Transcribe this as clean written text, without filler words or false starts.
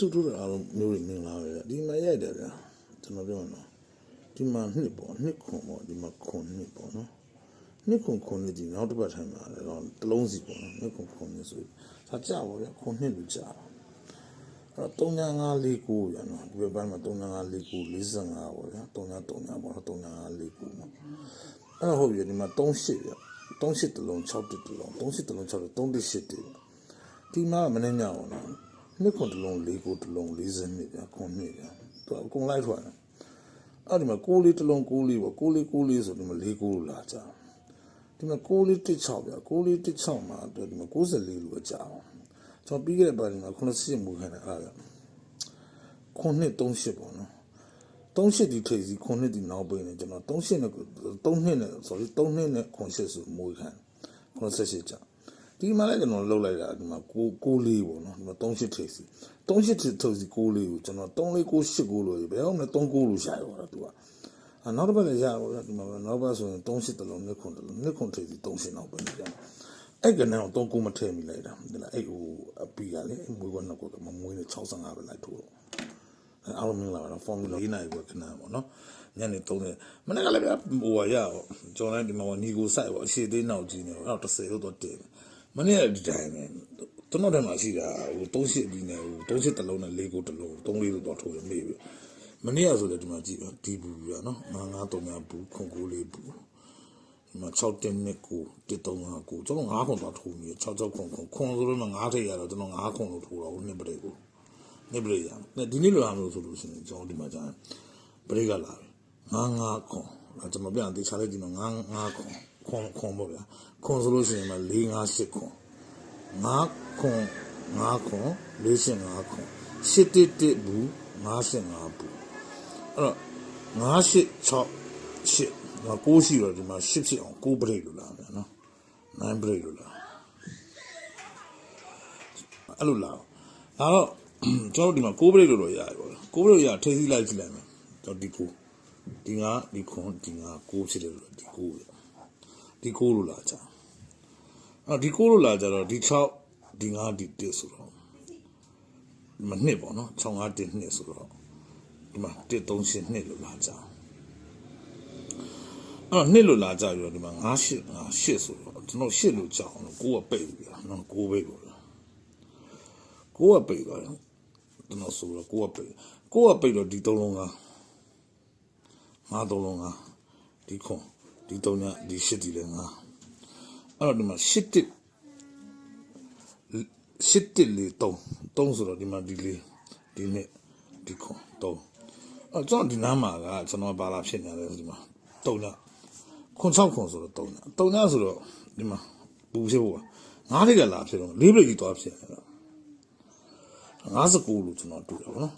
တူတူအားလုံးမျိုးတွေမြင်လာပဲဒီမှာရိုက်တယ်ဗျာကျွန်တော်ပြောနော်ဒီမှာနှစ်ပေါ့နှစ်ခွန်ပေါ့ဒီမှာခွန်နှစ်ပေါ့နော်နှစ်ခွန်နှစ်ဒီနောက်တစ်ပတ်ထိုင်မှာတော့တလုံးစီပေါ့နော်နှစ်ခွန်နှစ်ဆိုစာကြပါဗျာခွန်နှစ်လူကြအဲ့တော့3549ဗျာနော်ဒီဘက်ပိုင်းမှာ3549 45ပေါ့ဗျာ33ပေါ့3549ပေါ့အဲ့ဟုတ်ပြီဒီမှာ38ဗျာ38တလုံး6တလုံး38တလုံး6 38တည်းဒီမှာမနေညအောင်နော်နှစ်ခွန်တလုံး49တလုံး40နှစ်ဗျာခွန်နှစ်ဗျာသူအကုန်လိုက်ထွက်တယ်အဲ့ဒီမှာ6တလုံး6ပေါ့6ဆိုဒီမှာ49လာကြဒီမှာ616ဗျာ616မှာဒီမှာ94လို့ကြာအောင်ကျွန်တော်ပြီးခဲ့တဲ့ပတ်ဒီမှာ98မူခံတယ်အားဗျာခွန်နှစ်38ပေါ့နော်38ဒီထိပ်စီခွန်နှစ်ဒီနောက်ပိုင်းနေကျွန်တော်38နဲ့3နှစ်နဲ့ sorry 3နှစ်နဲ့ခွန်8ဆိုမူခံ98ကြာဒီမှာလည်းကျွန်တော်လှုပ်လိုက်တာဒီမှာ94ပေါ့နော်ဒီမှာ38ထိပ်စီ38ထိပ်စီ94ကိုကျွန်တော်3498လို့ဘယ်အောင်လဲ39လို့ရှာရောတာသူကနောက်တစ်ပတ်လည်းရပါတော့ဒီမှာနောက်ပတ်ဆိုရင်38တလုံးနှစ်ခွန်ထိပ်စီ38နောက်ပိုင်းကြာအဲ့ကနန်းတော့39မထည့်မိလိုက်တာဒီလားအဲ့ဟိုအပီကလေမွေးကနောက်ကတော့မွေးနေ65ပဲလိုက်ထိုးတော့အားလုံးမင်္ဂလာပါတော့ formula 4နိုင်ကိုခဏပေါ့နော်ညနေ30မနေ့ကလည်းဟိုရအောင်ကျွန်တော်လည်းဒီမှာညီကိုစိုက်ပေါ့အရှိသေးနောက်ကြီးနေတော့30လို့တော့တင်မနေ့ကဒီတိုင်းပဲကျွန်တော်တည်းမှာရှိတာဟို38ဒီနေဟို38တလုံးနဲ့4ကိုတလုံး3လေးလို့တော့ထိုးရမေးပြီမနေ့ကဆိုလည်းဒီမှာကြည့်ဒီဘူးပြနော်953ဘူးခွန်9လေးဘူးဒီမှာ6တင်နဲ့9 139ကျွန်တော်9ခွန်တော့ထိုးနေ66ခွန်ဆိုလို့မှ9ထိပ်ရတော့ကျွန်တော်9ခွန်လို့ထိုးတော့နှစ်ပရိတ်ကိုနှစ်ပရိတ်ရဒီနေ့လိုအားလို့ဆိုလို့ရှိရင်ကျွန်တော်ဒီမှာကြာပရိတ်ကလာ9ခွန်ကျွန်တော်ပြန်တေချာလိုက်ဒီမှာ9ခွန်ပေါ့ဗျာခွန်ဆိုလို့ရှိရင်မှ4 5 8ခွန်9ခွန်4 5ခွန်8 1ဘူး55ဘူးအဲ့တော့9 8 6 8တော့9ရှိတော့ဒီမှာ10ဖြစ်အောင်9 break လို့လာမယ်နော်9 break လို့လာအဲ့လိုလာတော့ကျွန်တော်ဒီမှာ9 break လို့တော့ရတယ်ပေါ့9 break ရထိစီးလိုက်ကြည့်လိုက်မယ်ကျွန်တော်ဒီ9ဒီ9ဒီခွန်ဒီ9 9ဖြစ်တယ်လို့ဒီ9ဒီ9လို့လာကြအဲ့ဒီ9လို့လာကြတော့ဒီ6ဒီ9ဒီ1ဆိုတော့မနှစ်ပေါ့နော်6 5 1နှစ်ဆိုတော့ဒီမှာ1 3 8နှစ်လို့လာကြအဲ့နှစ်လို့လာကြပြီးတော့ဒီမှာ9 8 8ဆိုတော့ကျွန်တော်8လို့ကြောက်အောင်9ကပိတ်ပြီနော်9ပိတ်ပေါ့9ကပိတ်သွားတယ်ကျွန်တော်ဆိုတော့9ကပိတ်တော့ဒီ3လုံးက5 3လုံးကဒီခွန်ဒီ3ညဒီ8ဒီလည်း5အဲ့တော့ဒီမှာ8 1 8 1 4 3ဆိုတော့ဒီမှာဒီလေးဒီနှစ်ဒီခွန်3အဲ့ကျွန်တော်ဒီနားမှာကကျွန်တော်ဘာလာဖြစ်နေလဲဒီမှာ3ညခွန်6ခွန်ဆိုတော့3ညဆိုတော့ဒီမှာပူဖြစ်ဖို့9ထိပ်ကလာဖြစ်တော့4ပြည့်ကြီးသွားဖြစ်နေတာ59လို့ကျွန်တော်တွေ့တယ်ဗောနော်